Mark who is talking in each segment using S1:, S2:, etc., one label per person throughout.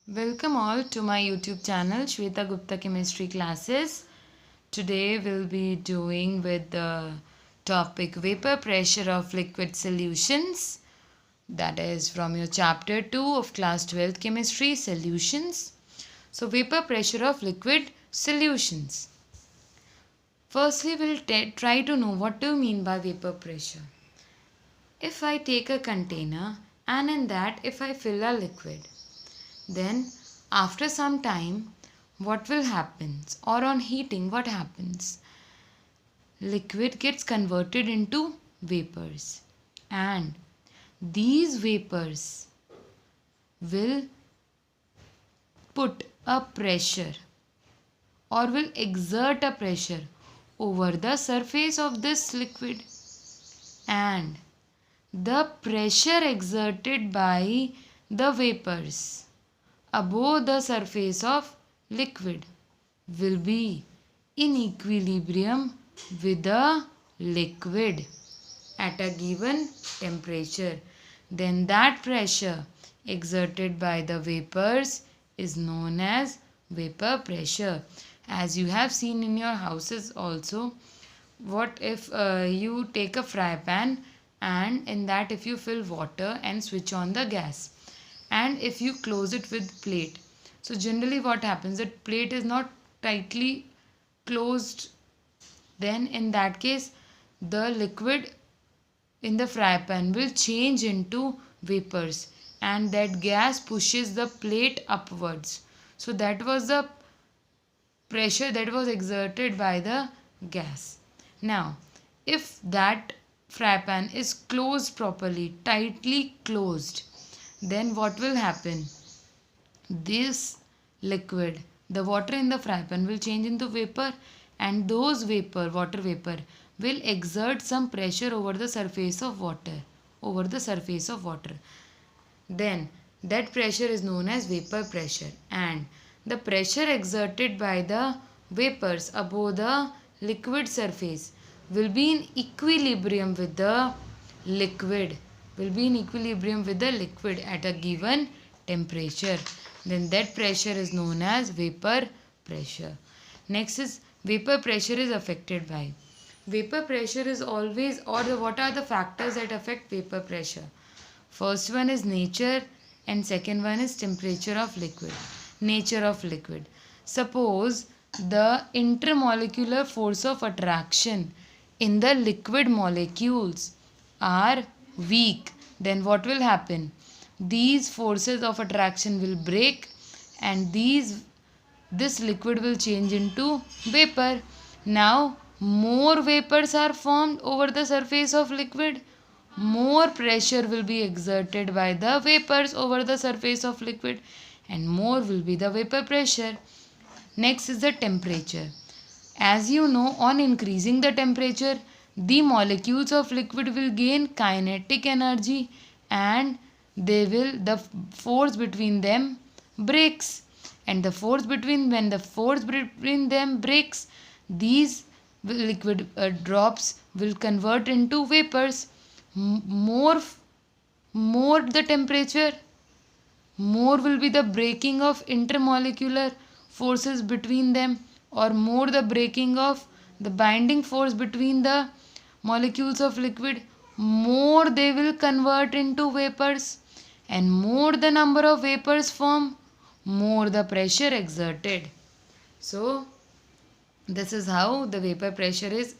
S1: Welcome all to my YouTube channel Shweta Gupta Chemistry Classes. Today we'll be doing with the topic vapor pressure of liquid solutions. That is from your chapter 2 of class 12 chemistry solutions. So vapor pressure of liquid solutions. Firstly we'll try to know what do you mean by vapor pressure. If I take a container and in that if I fill a liquid, then after some time what will happen, or on heating what happens? Liquid gets converted into vapors, and these vapors will put a pressure or will exert a pressure over the surface of this liquid, and the pressure exerted by the vapors above the surface of liquid will be in equilibrium with the liquid at a given temperature. Then that pressure exerted by the vapors is known as vapor pressure. As you have seen in your houses also, what if you take a fry pan and in that if you fill water and switch on the gas, and if you close it with plate, so generally what happens, that plate is not tightly closed, then in that case the liquid in the fry pan will change into vapors and that gas pushes the plate upwards. So that was the pressure that was exerted by the gas. Now if that fry pan is closed properly, tightly closed, then what will happen? This liquid, the water in the fry pan will change into vapor, and those vapor, water vapor, will exert some pressure over the surface of water, Then that pressure is known as vapor pressure, and the pressure exerted by the vapors above the liquid surface will be in equilibrium with the liquid at a given temperature. Then that pressure is known as vapor pressure. Next is vapor pressure is affected by. Vapor pressure is always, what are the factors that affect vapor pressure? First one is nature and second one is temperature of liquid. Nature of liquid. Suppose the intermolecular force of attraction in the liquid molecules are weak, then what will happen? These forces of attraction will break and this liquid will change into vapor. Now more vapors are formed over the surface of liquid, more pressure will be exerted by the vapors over the surface of liquid, and more will be the vapor pressure. Next is the temperature. As you know, on increasing the temperature, the molecules of liquid will gain kinetic energy and the force between them breaks, and when the force between them breaks, these liquid drops will convert into vapors. More the temperature, more will be the breaking of intermolecular forces between them, or more the breaking of the binding force between the molecules of liquid, more they will convert into vapors, and more the number of vapors form, more the pressure exerted. So this is how the vapor pressure is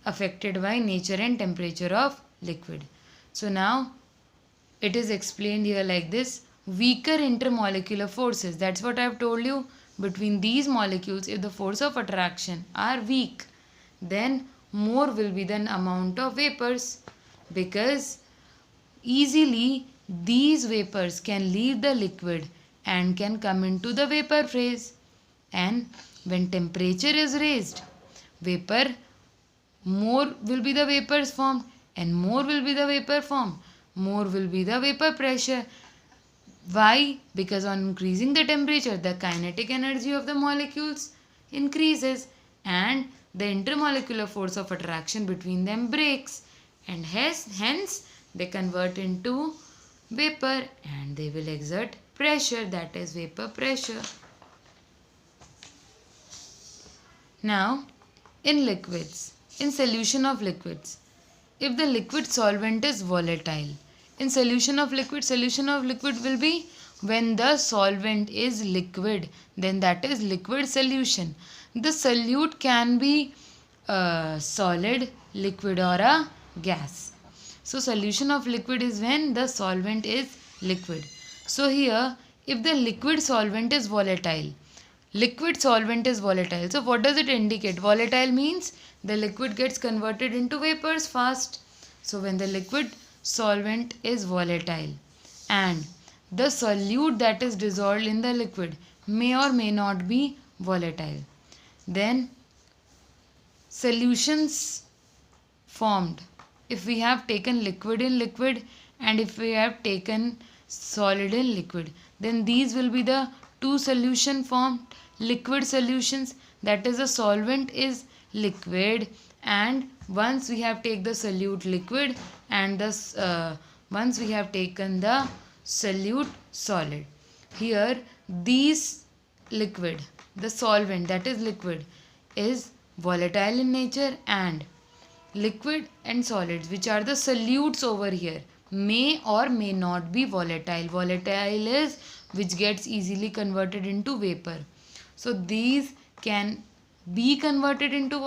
S1: affected by nature and temperature of liquid. So now it is explained here like this: weaker intermolecular forces, that's what I have told you, between these molecules, if the force of attraction are weak, then more will be the amount of vapors, because easily these vapors can leave the liquid and can come into the vapor phase. And when temperature is raised, vapor, more will be the vapors formed, and more will be the vapor formed, more will be the vapor pressure. Why? Because on increasing the temperature, the kinetic energy of the molecules increases and the intermolecular force of attraction between them breaks, and hence they convert into vapor and they will exert pressure, that is vapor pressure. Now, in liquids, in solution of liquids, if the liquid solvent is volatile, in solution of liquid will be when the solvent is liquid, then that is liquid solution. The solute can be a solid, liquid, or a gas. So solution of liquid is when the solvent is liquid. So here, if the liquid solvent is volatile, so what does it indicate? Volatile means the liquid gets converted into vapors fast. So when the liquid solvent is volatile and the solute that is dissolved in the liquid may or may not be volatile, then solutions formed if we have taken liquid in liquid and if we have taken solid in liquid, then these will be the two solution formed liquid solutions, that is the solvent is liquid, and once we have taken the solute liquid and once we have taken the solute solid. Here these liquid, the solvent that is liquid is volatile in nature, and liquid and solids which are the solutes over here may or may not be volatile. Volatile is which gets easily converted into vapor. So these can be converted into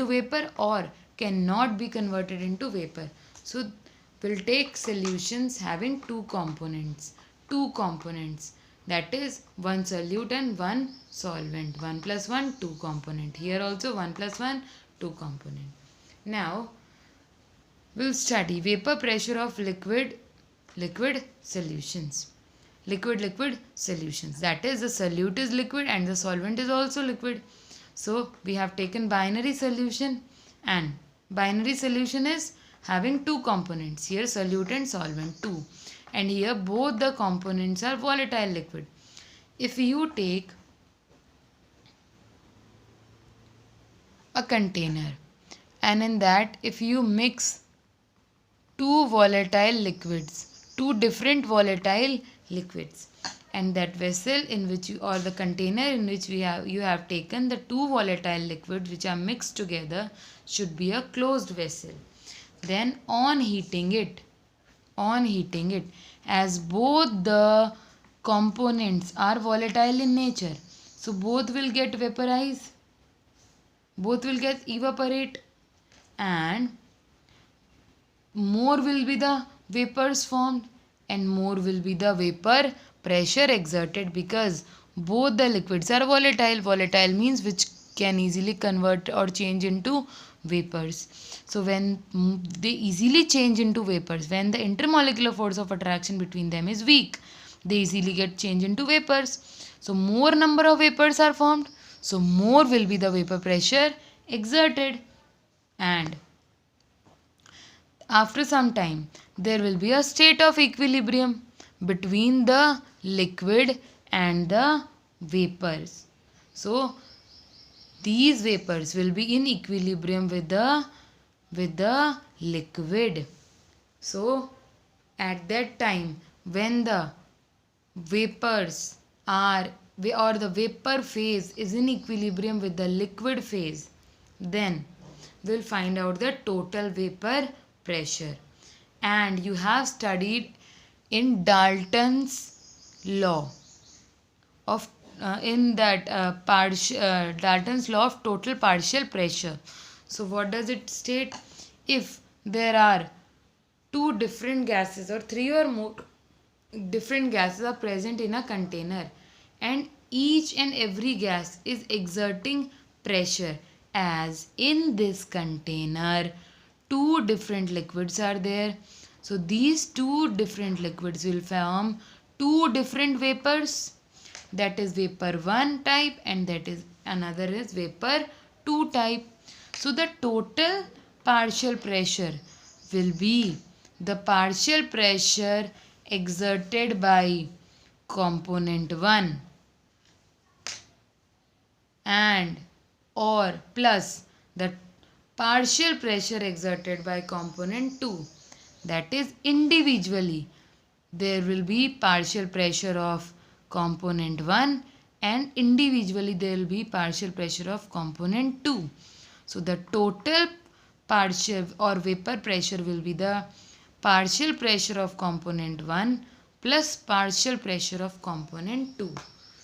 S1: vapor or cannot be converted into vapor. So we'll take solutions having two components, that is one solute and one solvent. 1 plus 1, 2 component. Here also 1 plus 1, 2 component. Now we'll study vapor pressure of liquid solutions. Liquid solutions, that is the solute is liquid and the solvent is also liquid. So we have taken binary solution, and binary solution is having two components, here solute and solvent, two, and here both the components are volatile liquid. If you take a container and in that if you mix two different volatile liquids, and that vessel in which you, or the container in which you have taken the two volatile liquids which are mixed together should be a closed vessel. Then on heating it, as both the components are volatile in nature, so both will get vaporized, both will get evaporate, and more will be the vapors formed and more will be the vapor pressure exerted, because both the liquids are volatile. Volatile means which can easily convert or change into vapors. So when they easily change into vapors, when the intermolecular force of attraction between them is weak, they easily get changed into vapors. So more number of vapors are formed, so more will be the vapor pressure exerted, and after some time there will be a state of equilibrium between the liquid and the vapors. So these vapors will be in equilibrium with the liquid. So at that time when the vapors are, or the vapor phase is in equilibrium with the liquid phase, then we'll find out the total vapor pressure. And you have studied in Dalton's law of Dalton's law of total partial pressure. So what does it state? If there are two different gases or three or more different gases are present in a container, and each and every gas is exerting pressure, as in this container two different liquids are there. So these two different liquids will form two different vapors, that is vapor 1 type and that is another is vapor 2 type. So the total partial pressure will be the partial pressure exerted by component 1 and or plus the partial pressure exerted by component 2, that is individually there will be partial pressure of component 1 and individually there will be partial pressure of component 2. So the total partial or vapor pressure will be the partial pressure of component 1 plus partial pressure of component 2.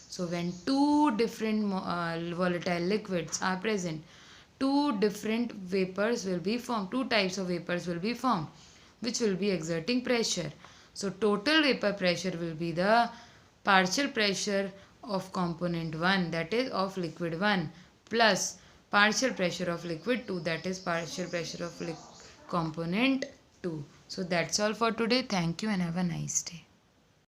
S1: So when two different volatile liquids are present, two different vapors will be formed, two types of vapors will be formed, which will be exerting pressure. So total vapor pressure will be the partial pressure of component 1, that is of liquid 1, plus partial pressure of liquid 2, that is partial pressure of component 2. So that's all for today. Thank you and have a nice day.